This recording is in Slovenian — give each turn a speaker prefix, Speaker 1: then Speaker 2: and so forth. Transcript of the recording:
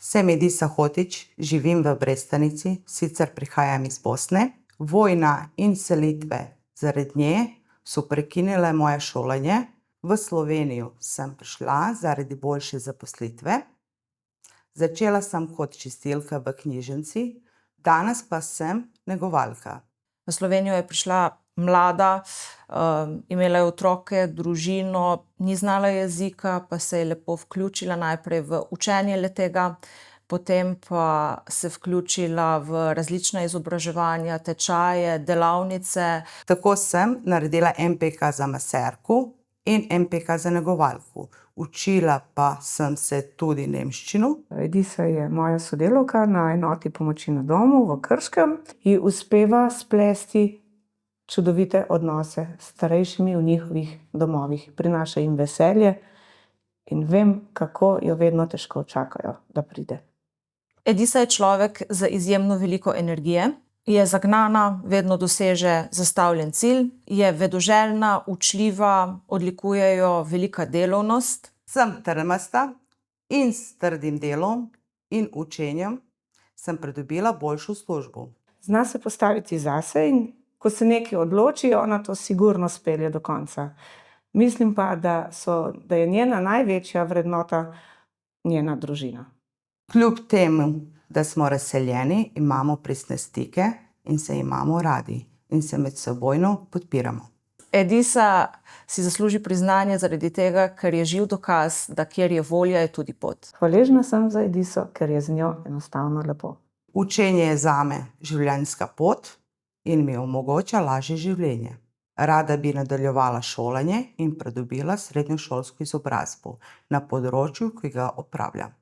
Speaker 1: Sem Edisa Hotić, živim v Brestanici, sicer prihajam iz Bosne. Vojna in selitve zaradi nje so prekinile moje šolanje. V Slovenijo sem prišla zaradi boljše zaposlitve. Začela sem kot čistilka v knjižnici, danes pa sem negovalka.
Speaker 2: V Slovenijo je prišla mlada, imela je otroke, družino, ni znala jezika, pa se je lepo vključila najprej v učenje le-tega, potem pa se vključila v različna izobraževanja, tečaje, delavnice.
Speaker 1: Tako sem naredila MPK za maserko in MPK za negovalko. Učila pa sem se tudi nemščino.
Speaker 3: Edisa je moja sodelavka na enoti pomoči na domu v Krškem in uspeva splesti čudovite odnose s starejšimi v njihovih domovih. Prinaša jim veselje in vem, kako jo vedno težko čakajo, da pride.
Speaker 2: Edisa je človek z izjemno veliko energije, je zagnana, vedno doseže zastavljen cilj, je vedoželjna, učljiva, odlikuje jo velika delovnost.
Speaker 1: Sem trmasta in s trdim delom in učenjem sem pridobila boljšo službo.
Speaker 3: Zna se postaviti zase in ko se nekaj odloči, ona to sigurno spelje do konca. Mislim pa, da je njena največja vrednota njena družina.
Speaker 1: Kljub temu, da smo razseljeni, imamo pristne stike in se imamo radi in se medsebojno podpiramo.
Speaker 2: Edisa si zasluži priznanje zaradi tega, ker je živ dokaz, da kjer je volja, je tudi pot.
Speaker 3: Hvaležna sem za Ediso, ker je z njo enostavno lepo.
Speaker 1: Učenje je zame življenjska pot in mi omogoča lažje življenje. Rada bi nadaljevala šolanje in pridobila srednješolsko izobrazbo na področju, ki ga opravljam.